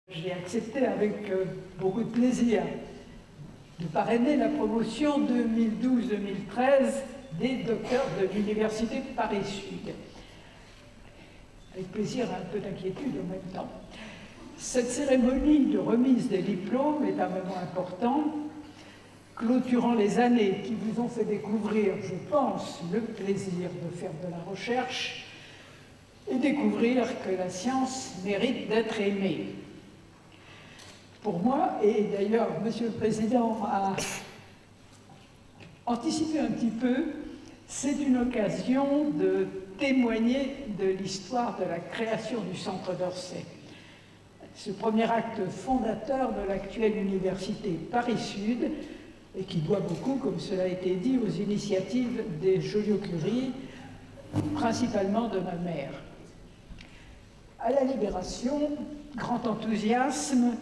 J'ai accepté avec beaucoup de plaisir de parrainer la promotion 2012-2013 des docteurs de l'Université de Paris-Sud. Avec plaisir et un peu d'inquiétude en même temps. Cette cérémonie de remise des diplômes est un moment important, clôturant les années qui vous ont fait découvrir, je pense, le plaisir de faire de la recherche et découvrir que la science mérite d'être aimée. Pour moi, et d'ailleurs, Monsieur le Président a anticipé un petit peu, c'est une occasion de témoigner de l'histoire de la création du Centre d'Orsay. Ce premier acte fondateur de l'actuelle université Paris-Sud, et qui doit beaucoup, comme cela a été dit, aux initiatives des Joliot-Curie, principalement de ma mère. À la Libération, grand enthousiasme,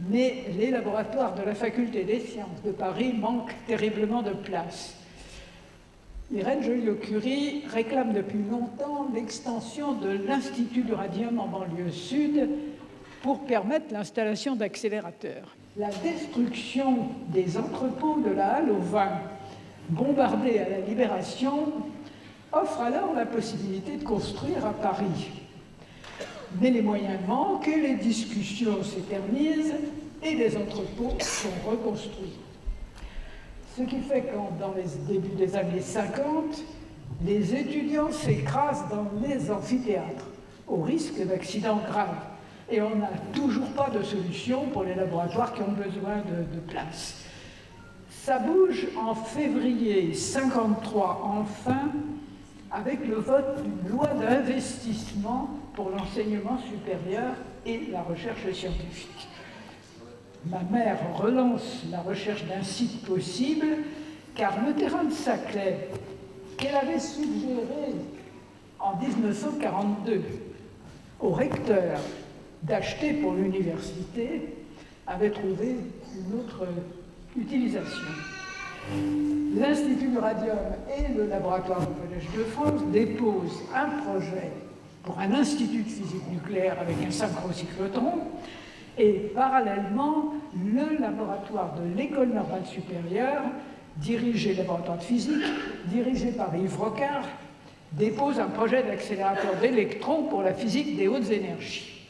mais les laboratoires de la Faculté des sciences de Paris manquent terriblement de place. Les reines Joliot-Curie réclament depuis longtemps l'extension de l'Institut du radium en banlieue sud pour permettre l'installation d'accélérateurs. La destruction des entrepôts de la Halle aux Vins, bombardés à la Libération, offre alors la possibilité de construire à Paris. Mais les moyens manquent et les discussions s'éternisent et les entrepôts sont reconstruits. Ce qui fait que dans les débuts des années 50, les étudiants s'écrasent dans les amphithéâtres au risque d'accidents graves. Et on n'a toujours pas de solution pour les laboratoires qui ont besoin de place. Ça bouge en février 1953, enfin, avec le vote d'une loi d'investissement pour l'enseignement supérieur et la recherche scientifique. Ma mère relance la recherche d'un site possible, car le terrain de Saclay, qu'elle avait suggéré en 1942 au recteur d'acheter pour l'université, avait trouvé une autre utilisation. L'Institut du radium et le laboratoire du Collège de France déposent un projet pour un institut de physique nucléaire avec un synchrocyclotron, et parallèlement, le laboratoire de l'École normale supérieure, laboratoire de physique, dirigé par Yves Rocard, dépose un projet d'accélérateur d'électrons pour la physique des hautes énergies.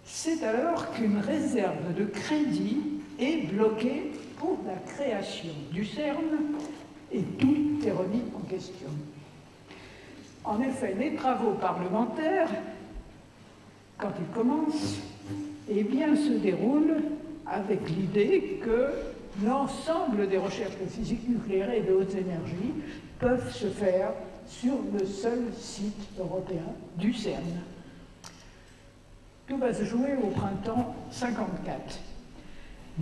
C'est alors qu'une réserve de crédit est bloquée pour la création du CERN et tout est remis en question. En effet, les travaux parlementaires, quand ils commencent, eh bien, se déroulent avec l'idée que l'ensemble des recherches de physique nucléaire et de hautes énergies peuvent se faire sur le seul site européen du CERN. Tout va se jouer au printemps 1954.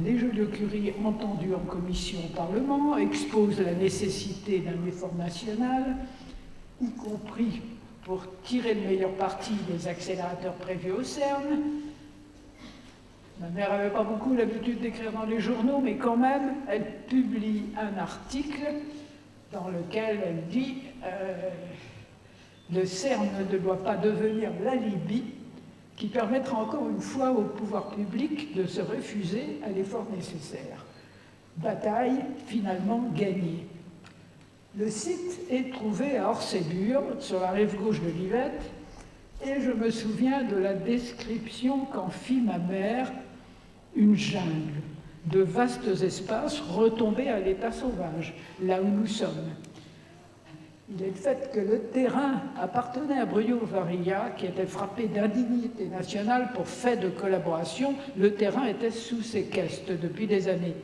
Les Joliot-Curie, entendus en commission au Parlement, exposent la nécessité d'un effort national, y compris pour tirer le meilleur parti des accélérateurs prévus au CERN. Ma mère n'avait pas beaucoup l'habitude d'écrire dans les journaux, mais quand même, elle publie un article dans lequel elle dit « Le CERN ne doit pas devenir l'alibi qui permettra encore une fois au pouvoir public de se refuser à l'effort nécessaire. » Bataille finalement gagnée. Le site est trouvé à Orsay-Bure, sur la rive gauche de l'Yvette, et je me souviens de la description qu'en fit ma mère, une jungle, de vastes espaces retombés à l'état sauvage, là où nous sommes. Il est le fait que le terrain appartenait à Bruyot-Varilla, qui était frappé d'indignité nationale pour fait de collaboration. Le terrain était sous séquestre depuis des années.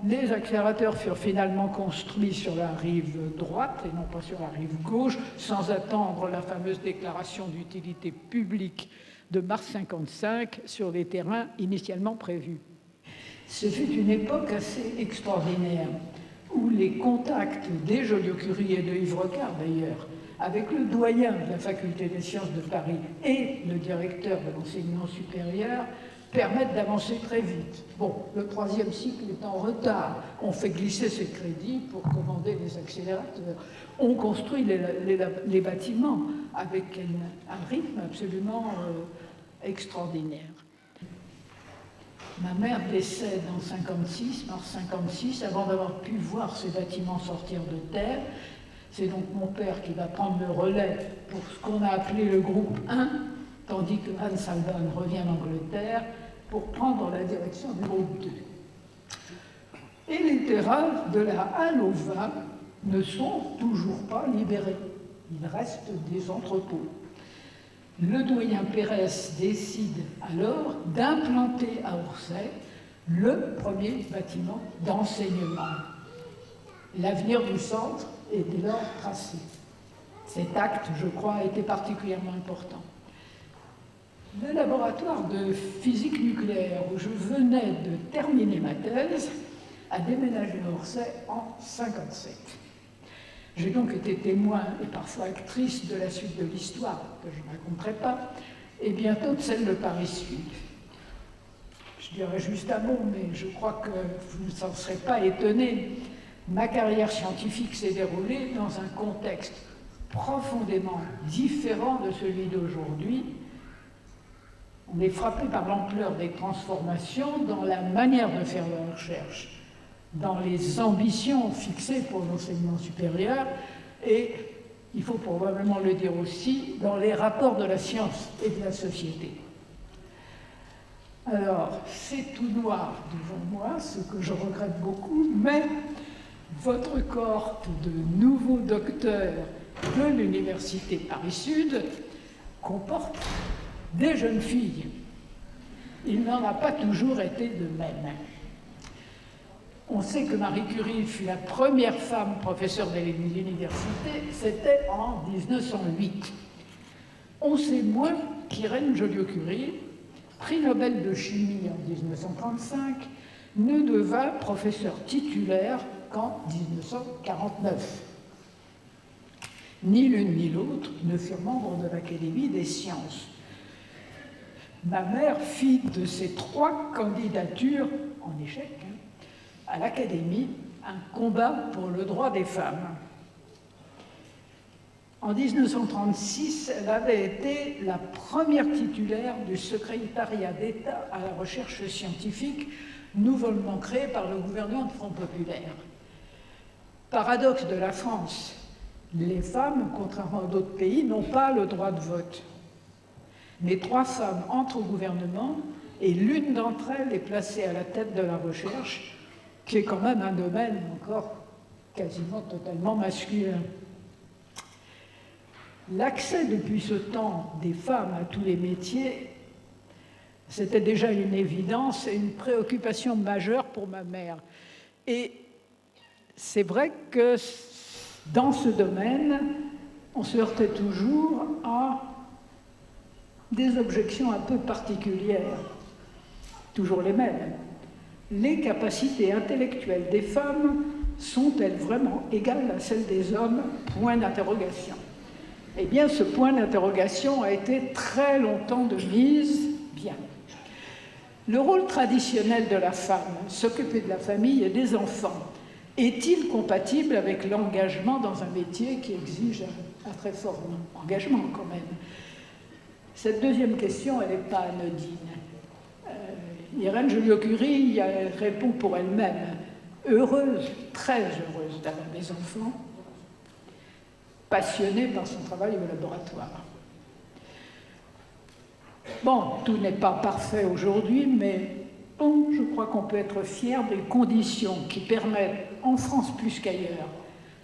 Les accélérateurs furent finalement construits sur la rive droite et non pas sur la rive gauche, sans attendre la fameuse déclaration d'utilité publique de mars 1955 sur les terrains initialement prévus. Ce fut une époque assez extraordinaire, où les contacts des Joliot-Curie et de Yves Rocard d'ailleurs, avec le doyen de la Faculté des sciences de Paris et le directeur de l'enseignement supérieur, permettent d'avancer très vite. Bon, le troisième cycle est en retard. On fait glisser ces crédits pour commander les accélérateurs. On construit les bâtiments avec un rythme absolument extraordinaire. Ma mère décède en 56, mars 56, avant d'avoir pu voir ces bâtiments sortir de terre. C'est donc mon père qui va prendre le relais pour ce qu'on a appelé le groupe 1, tandis que Anne Salvan revient d'Angleterre pour prendre la direction du groupe 2. Et les terrains de la halle au vin ne sont toujours pas libérés. Il reste des entrepôts. Le doyen Pérez décide alors d'implanter à Orsay le premier bâtiment d'enseignement. L'avenir du centre est dès lors tracé. Cet acte, je crois, a été particulièrement important. Le laboratoire de physique nucléaire où je venais de terminer ma thèse a déménagé à Orsay en 1957. J'ai donc été témoin et parfois actrice de la suite de l'histoire, que je ne raconterai pas, et bientôt de celle de Paris-Sud. Je dirais juste un mot, mais je crois que vous ne s'en serez pas étonnés. Ma carrière scientifique s'est déroulée dans un contexte profondément différent de celui d'aujourd'hui. On est frappé par l'ampleur des transformations dans la manière de faire la recherche, dans les ambitions fixées pour l'enseignement supérieur et, il faut probablement le dire aussi, dans les rapports de la science et de la société. Alors, c'est tout noir devant moi, ce que je regrette beaucoup, mais votre cohorte de nouveaux docteurs de l'Université Paris-Sud comporte des jeunes filles. Il n'en a pas toujours été de même. On sait que Marie Curie fut la première femme professeure de l'université, c'était en 1908. On sait moins qu'Irène Joliot-Curie, prix Nobel de chimie en 1935, ne devint professeur titulaire qu'en 1949. Ni l'une ni l'autre ne furent membres de l'Académie des sciences. Ma mère fit de ces 3 candidatures en échec à l'Académie un combat pour le droit des femmes. En 1936, elle avait été la première titulaire du secrétariat d'État à la recherche scientifique, nouvellement créé par le gouvernement de Front populaire. Paradoxe de la France, les femmes, contrairement à d'autres pays, n'ont pas le droit de vote. Mais 3 femmes entrent au gouvernement et l'une d'entre elles est placée à la tête de la recherche, qui est quand même un domaine encore quasiment totalement masculin. L'accès depuis ce temps des femmes à tous les métiers, c'était déjà une évidence et une préoccupation majeure pour ma mère. Et c'est vrai que dans ce domaine, on se heurtait toujours à des objections un peu particulières, toujours les mêmes. Les capacités intellectuelles des femmes sont-elles vraiment égales à celles des hommes? Point d'interrogation. Eh bien, ce point d'interrogation a été très longtemps de mise. Bien. Le rôle traditionnel de la femme, s'occuper de la famille et des enfants, est-il compatible avec l'engagement dans un métier qui exige un très fort engagement quand même? Cette deuxième question, elle n'est pas anodine. Irène Joliot-Curie répond pour elle-même, heureuse, très heureuse d'avoir des enfants, passionnée par son travail au laboratoire. Bon, tout n'est pas parfait aujourd'hui, mais bon, je crois qu'on peut être fier des conditions qui permettent, en France plus qu'ailleurs,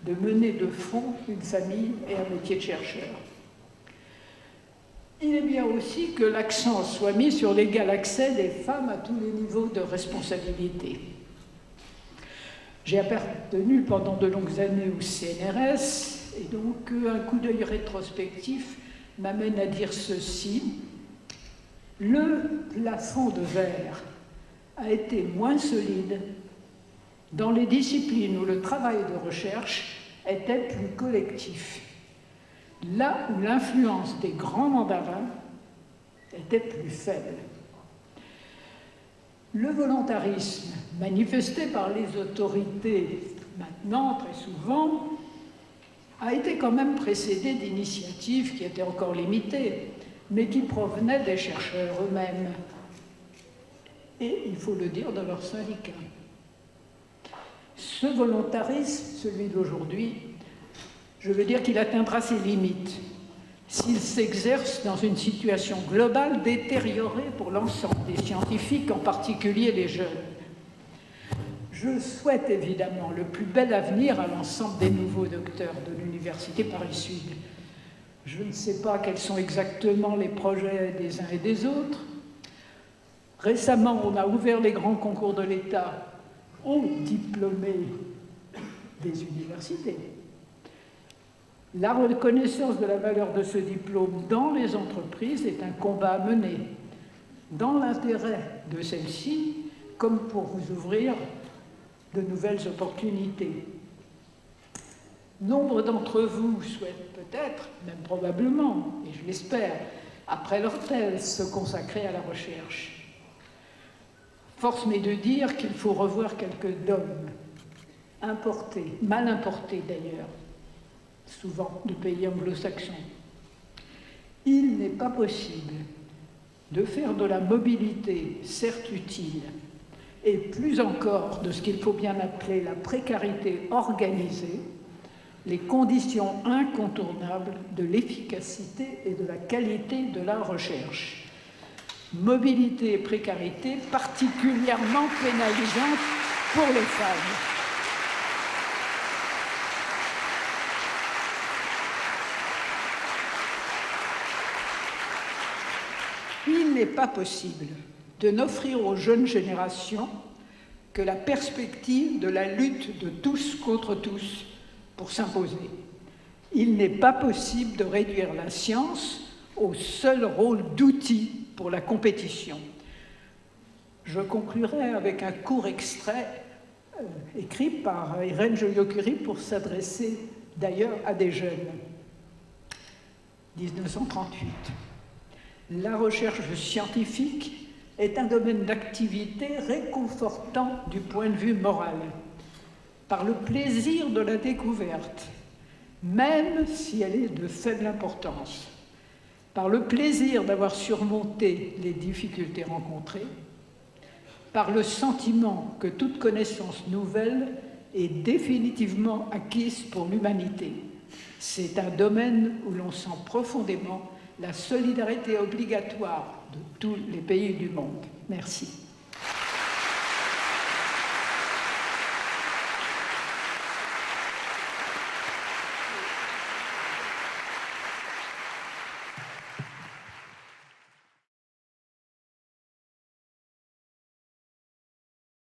de mener de front une famille et un métier de chercheur. Il est bien aussi que l'accent soit mis sur l'égal accès des femmes à tous les niveaux de responsabilité. J'ai appartenu pendant de longues années au CNRS, et donc un coup d'œil rétrospectif m'amène à dire ceci. Le plafond de verre a été moins solide dans les disciplines où le travail de recherche était plus collectif. Là où l'influence des grands mandarins était plus faible. Le volontarisme manifesté par les autorités maintenant, très souvent, a été quand même précédé d'initiatives qui étaient encore limitées, mais qui provenaient des chercheurs eux-mêmes. Et, il faut le dire, de leurs syndicats. Ce volontarisme, celui d'aujourd'hui, je veux dire qu'il atteindra ses limites s'il s'exerce dans une situation globale détériorée pour l'ensemble des scientifiques, en particulier les jeunes. Je souhaite évidemment le plus bel avenir à l'ensemble des nouveaux docteurs de l'Université Paris-Sud. Je ne sais pas quels sont exactement les projets des uns et des autres. Récemment, on a ouvert les grands concours de l'État aux diplômés des universités. La reconnaissance de la valeur de ce diplôme dans les entreprises est un combat à mener, dans l'intérêt de celles-ci, comme pour vous ouvrir de nouvelles opportunités. Nombre d'entre vous souhaitent peut-être, même probablement, et je l'espère, après leur thèse, se consacrer à la recherche. Force m'est de dire qu'il faut revoir quelques dogmes, importés, mal importés d'ailleurs, souvent de pays anglo-saxons. Il n'est pas possible de faire de la mobilité, certes utile, et plus encore de ce qu'il faut bien appeler la précarité organisée, les conditions incontournables de l'efficacité et de la qualité de la recherche. Mobilité et précarité particulièrement pénalisantes pour les femmes. Il n'est pas possible de n'offrir aux jeunes générations que la perspective de la lutte de tous contre tous pour s'imposer. Il n'est pas possible de réduire la science au seul rôle d'outil pour la compétition. Je conclurai avec un court extrait écrit par Irène Joliot-Curie pour s'adresser d'ailleurs à des jeunes. 1938. La recherche scientifique est un domaine d'activité réconfortant du point de vue moral, par le plaisir de la découverte, même si elle est de faible importance, par le plaisir d'avoir surmonté les difficultés rencontrées, par le sentiment que toute connaissance nouvelle est définitivement acquise pour l'humanité. C'est un domaine où l'on sent profondément la solidarité obligatoire de tous les pays du monde. Merci.